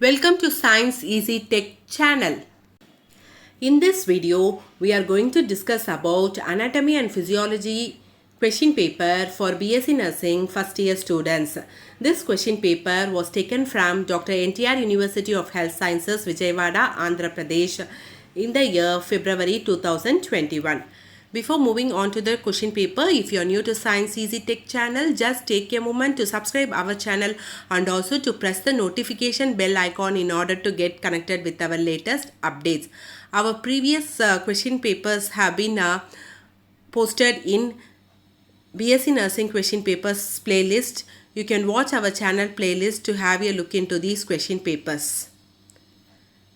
Welcome to Science Easy Tech channel. In this video, we are going to discuss about Anatomy and Physiology question paper for BSc Nursing first year students. This question paper was taken from Dr. NTR University of Health Sciences, Vijayawada, Andhra Pradesh in the year February 2021. Before moving on to the question paper, if you are new to Science Easy Tech channel, just take a moment to subscribe our channel and also to press the notification bell icon in order to get connected with our latest updates. Our previous question papers have been posted in BSc Nursing question papers playlist. You can watch our channel playlist to have a look into these question papers.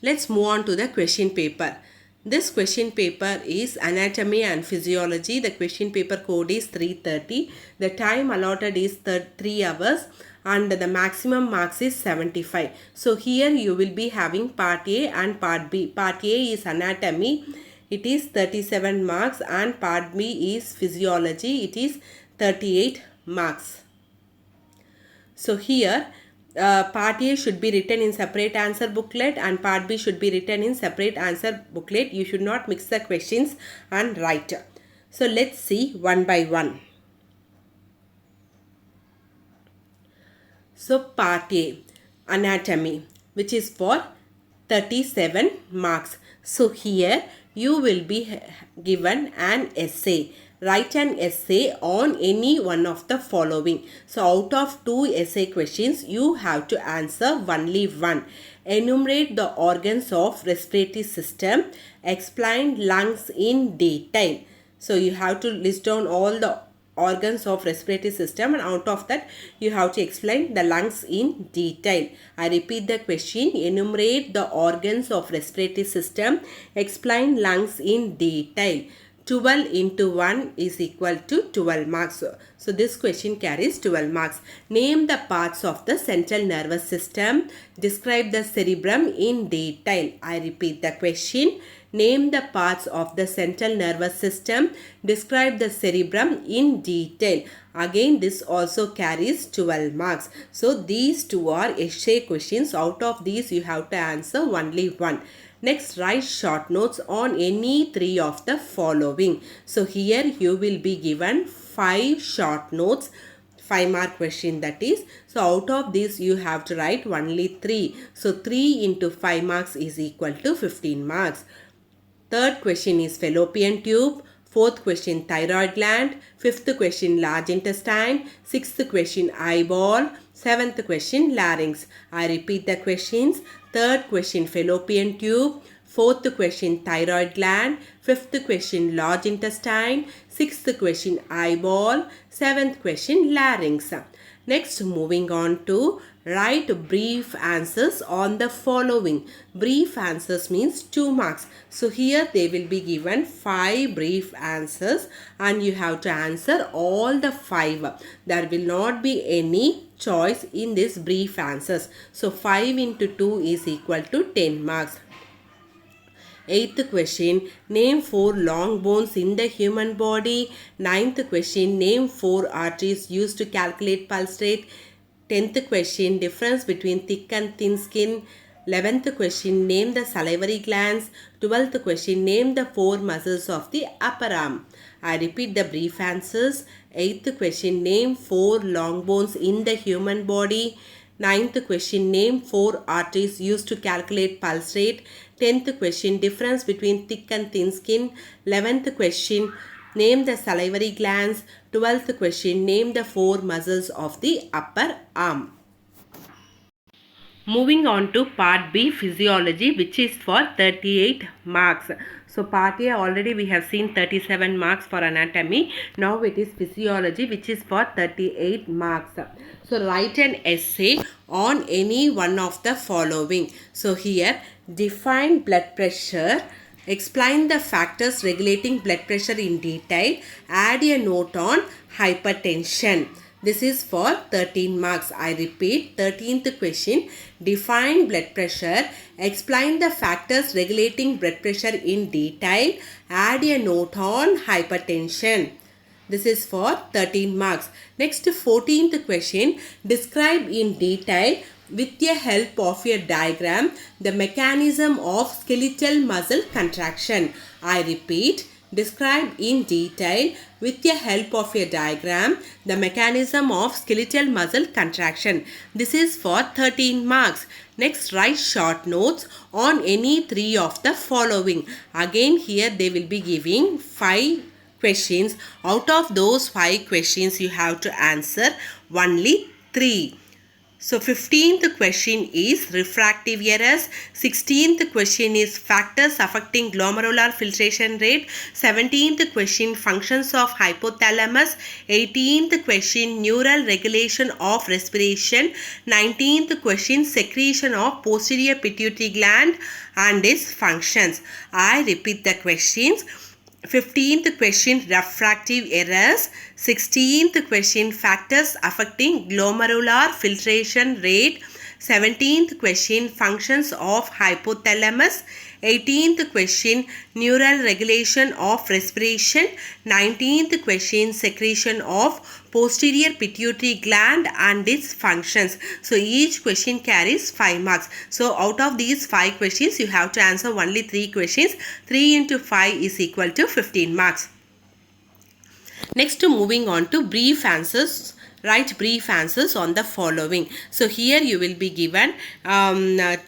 Let's move on to the question paper. This question paper is Anatomy and Physiology. The question paper code is 330. The time allotted is 3 hours and the maximum marks is 75. So here you will be having part A and part B. Part A is Anatomy. It is 37 marks and part B is Physiology. It is 38 marks. So here part A should be written in separate answer booklet and part B should be written in separate answer booklet. You should not mix the questions and write. So let's see one by one. So part A, Anatomy, which is for 37 marks. So here you will be given an essay. Write an essay on any one of the following. So out of 2 essay questions, you have to answer only one. Enumerate the organs of respiratory system. Explain lungs in detail. So you have to list down all the organs of respiratory system and out of that you have to explain the lungs in detail. I repeat the question. Enumerate the organs of respiratory system. Explain lungs in detail. 12 into 1 is equal to 12 marks. So this question carries 12 marks. Name the parts of the central nervous system. Describe the cerebrum in detail. I repeat the question. Name the parts of the central nervous system. Describe the cerebrum in detail. Again, this also carries 12 marks. So these two are essay questions. Out of these, you have to answer only one. Next, write short notes on any 3 of the following. So here you will be given 5 short notes. 5 mark question that is. So out of this you have to write only 3. So 3 into 5 marks is equal to 15 marks. Third question is fallopian tube. Fourth question thyroid gland. Fifth question large intestine. Sixth question eyeball. Seventh question larynx. I repeat the questions. Third question fallopian tube. Fourth question thyroid gland. Fifth question large intestine. Sixth question eyeball. Seventh question larynx. Next, moving on to write brief answers on the following. Brief answers means 2 marks. So here they will be given 5 brief answers and you have to answer all the 5. There will not be any choice in this brief answers. So 5 into 2 is equal to 10 marks. Eighth question, name 4 long bones in the human body. Ninth question, name 4 arteries used to calculate pulse rate. 10th question, difference between thick and thin skin. 11th question, name the salivary glands. 12th question, name the 4 muscles of the upper arm. I repeat the brief answers. 8th question, name 4 long bones in the human body. 9th question, name 4 arteries used to calculate pulse rate. 10th question, difference between thick and thin skin. 11th question, name the salivary glands. 12th question, name the 4 muscles of the upper arm. Moving on to part B, physiology, which is for 38 marks. So part A already we have seen 37 marks for anatomy. Now it is physiology, which is for 38 marks. So write an essay on any one of the following. So here, define blood pressure. Explain the factors regulating blood pressure in detail. Add a note on hypertension. This is for 13 marks. I repeat, 13th question. Define blood pressure. Explain the factors regulating blood pressure in detail. Add a note on hypertension. This is for 13 marks. Next, 14th question. Describe in detail with the help of a diagram the mechanism of skeletal muscle contraction. I repeat, describe in detail with the help of a diagram the mechanism of skeletal muscle contraction. This is for 13 marks. Next, write short notes on any three of the following. Again, here they will be giving 5 questions. Out of those 5 questions, you have to answer only 3. So 15th question is refractive errors, 16th question is factors affecting glomerular filtration rate, 17th question functions of hypothalamus, 18th question neural regulation of respiration, 19th question secretion of posterior pituitary gland and its functions. I repeat the questions. 15th question refractive errors, 16th question factors affecting glomerular filtration rate, 17th question functions of hypothalamus, 18th question neural regulation of respiration, 19th question secretion of posterior pituitary gland and its functions. So each question carries 5 marks. So out of these 5 questions, you have to answer only 3 questions. 3 into 5 is equal to 15 marks. Next, moving on to brief answers. Write brief answers on the following. So here you will be given 5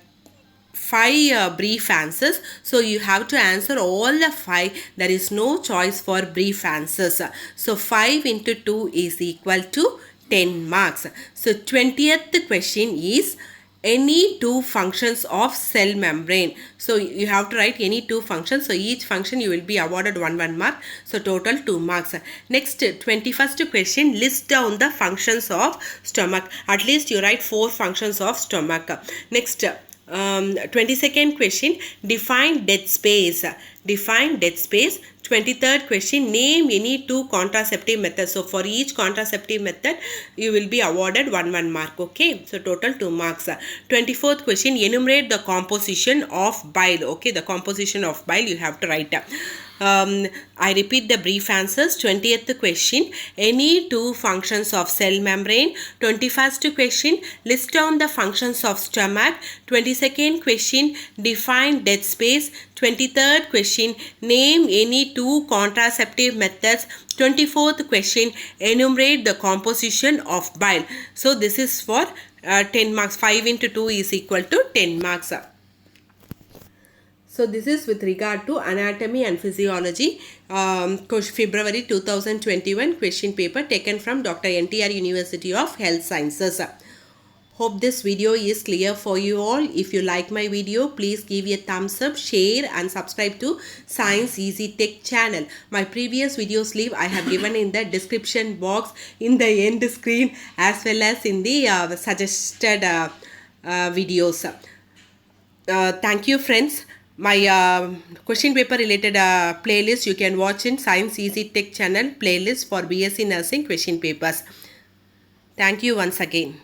brief answers. So you have to answer all the 5. There is no choice for brief answers. So 5 into 2 is equal to 10 marks. So 20th question is any 2 functions of cell membrane. So you have to write any 2 functions. So each function you will be awarded 1 mark. So total 2 marks. Next, 21st question, list down the functions of stomach. At least you write 4 functions of stomach. Next, 22nd question, define dead space. Define dead space. 23rd question, name any 2 contraceptive methods. So for each contraceptive method you will be awarded 1 mark. Okay, so total 2 marks. 24th question, enumerate the composition of bile. Okay, the composition of bile you have to write. I repeat the brief answers. 20th question, any 2 functions of cell membrane. 21st question, list down the functions of stomach. 22nd question, define dead space. 23rd question, name any 2 contraceptive methods. 24th question, enumerate the composition of bile. So this is for 10 marks. 5 into 2 is equal to 10 marks. So this is with regard to anatomy and physiology, February 2021 question paper taken from Dr. NTR University of Health Sciences. Hope this video is clear for you all. If you like my video, please give a thumbs up, share and subscribe to Science Easy Tech channel. My previous videos link I have given in the description box, in the end screen, as well as in the suggested videos. Thank you friends. My question paper related playlist you can watch in Science Easy Tech channel playlist for BSc Nursing question papers. Thank you once again.